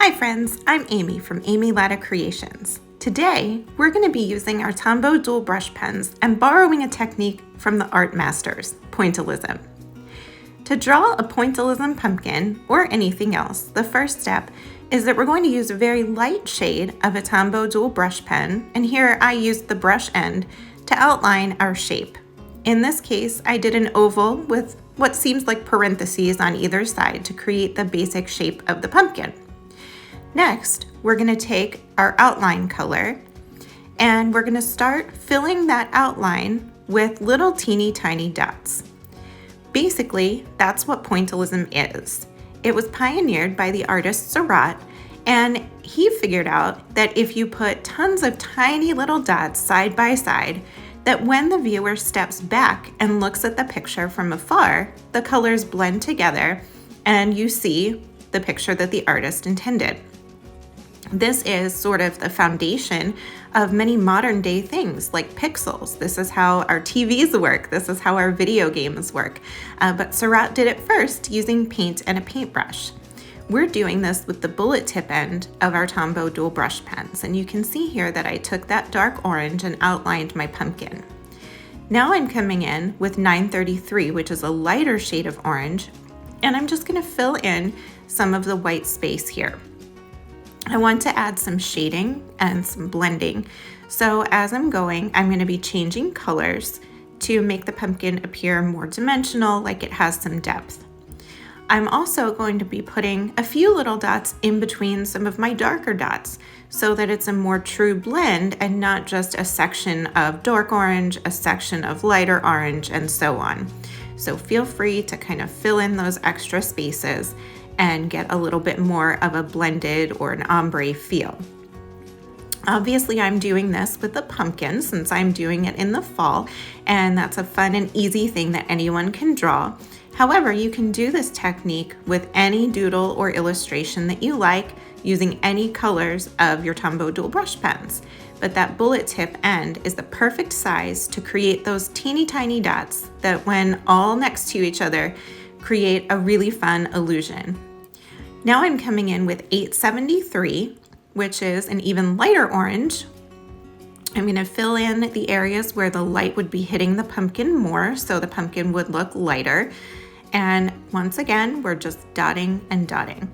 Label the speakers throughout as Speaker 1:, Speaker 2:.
Speaker 1: Hi friends, I'm Amy from Amy Latta Creations. Today, we're going to be using our Tombow dual brush pens and borrowing a technique from the art masters, pointillism. To draw a pointillism pumpkin, or anything else, the first step is that we're going to use a very light shade of a Tombow dual brush pen, and here I used the brush end to outline our shape. In this case, I did an oval with what seems like parentheses on either side to create the basic shape of the pumpkin. Next, we're going to take our outline color and we're going to start filling that outline with little teeny tiny dots. Basically, that's what pointillism is. It was pioneered by the artist Seurat, and he figured out that if you put tons of tiny little dots side by side, that when the viewer steps back and looks at the picture from afar, the colors blend together and you see the picture that the artist intended. This is sort of the foundation of many modern day things like pixels. This is how our TVs work. This is how our video games work. But Seurat did it first using paint and a paintbrush. We're doing this with the bullet tip end of our Tombow dual brush pens. And you can see here that I took that dark orange and outlined my pumpkin. Now I'm coming in with 933, which is a lighter shade of orange. And I'm just going to fill in some of the white space here. I want to add some shading and some blending. So as I'm going to be changing colors to make the pumpkin appear more dimensional, like it has some depth. I'm also going to be putting a few little dots in between some of my darker dots so that it's a more true blend and not just a section of dark orange, a section of lighter orange, and so on. So feel free to kind of fill in those extra spaces and get a little bit more of a blended or an ombre feel. Obviously, I'm doing this with the pumpkin since I'm doing it in the fall, and that's a fun and easy thing that anyone can draw. However, you can do this technique with any doodle or illustration that you like using any colors of your Tombow dual brush pens. But that bullet tip end is the perfect size to create those teeny tiny dots that when all next to each other create a really fun illusion. Now I'm coming in with 873, which is an even lighter orange. I'm going to fill in the areas where the light would be hitting the pumpkin more, so the pumpkin would look lighter. And once again, we're just dotting and dotting.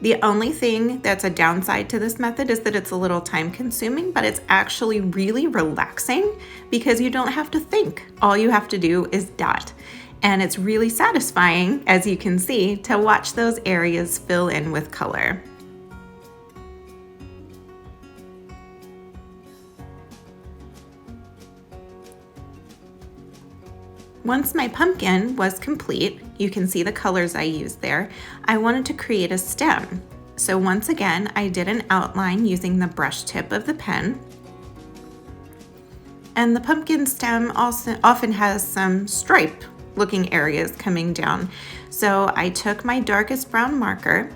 Speaker 1: The only thing that's a downside to this method is that it's a little time consuming, but it's actually really relaxing because you don't have to think. All you have to do is dot. And it's really satisfying, as you can see, to watch those areas fill in with color. Once my pumpkin was complete, you can see the colors I used there. I wanted to create a stem. So once again, I did an outline using the brush tip of the pen. And the pumpkin stem also often has some stripe looking areas coming down. So I took my darkest brown marker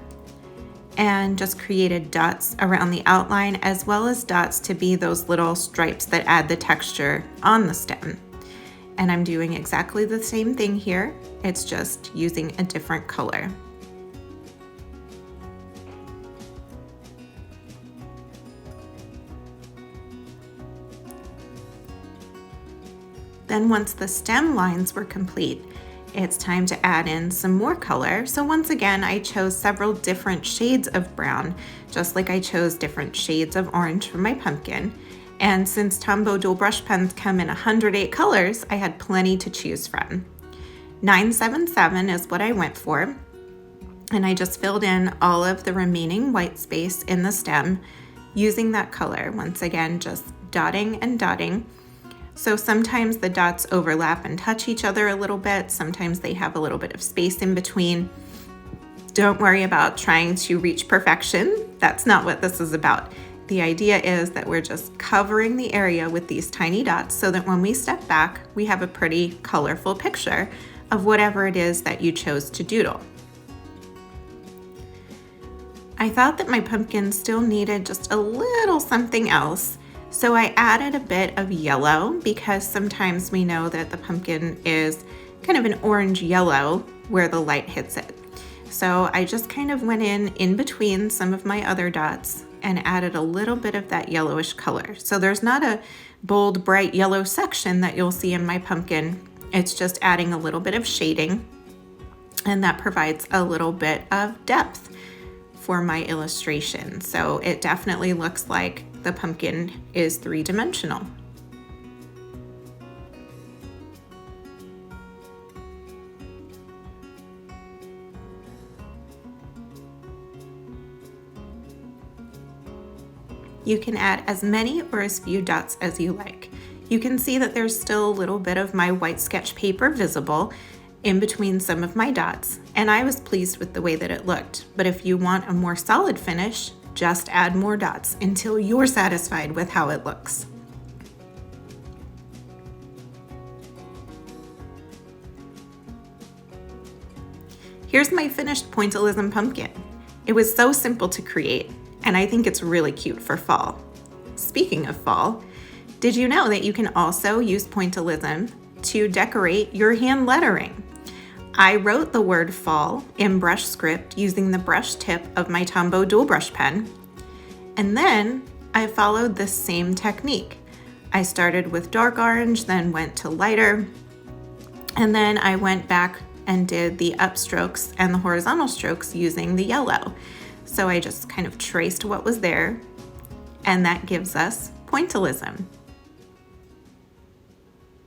Speaker 1: and just created dots around the outline as well as dots to be those little stripes that add the texture on the stem. And I'm doing exactly the same thing here. It's just using a different color. Then once the stem lines were complete, it's time to add in some more color. So once again, I chose several different shades of brown, just like I chose different shades of orange for my pumpkin. And since Tombow dual brush pens come in 108 colors, I had plenty to choose from. 977 is what I went for. And I just filled in all of the remaining white space in the stem using that color. Once again, just dotting and dotting. So sometimes the dots overlap and touch each other a little bit. Sometimes they have a little bit of space in between. Don't worry about trying to reach perfection. That's not what this is about. The idea is that we're just covering the area with these tiny dots so that when we step back, we have a pretty colorful picture of whatever it is that you chose to doodle. I thought that my pumpkin still needed just a little something else. So I added a bit of yellow because sometimes we know that the pumpkin is kind of an orange yellow where the light hits it. So I just kind of went in between some of my other dots and added a little bit of that yellowish color. So there's not a bold, bright yellow section that you'll see in my pumpkin. It's just adding a little bit of shading, and that provides a little bit of depth for my illustration. So it definitely looks like the pumpkin is three-dimensional. You can add as many or as few dots as you like. You can see that there's still a little bit of my white sketch paper visible in between some of my dots, and I was pleased with the way that it looked. But if you want a more solid finish, just add more dots until you're satisfied with how it looks. Here's my finished pointillism pumpkin. It was so simple to create, and I think it's really cute for fall. Speaking of fall, did you know that you can also use pointillism to decorate your hand lettering? I wrote the word fall in brush script using the brush tip of my Tombow dual brush pen, and then I followed the same technique. I started with dark orange, then went to lighter, and then I went back and did the upstrokes and the horizontal strokes using the yellow. So I just kind of traced what was there, and that gives us pointillism.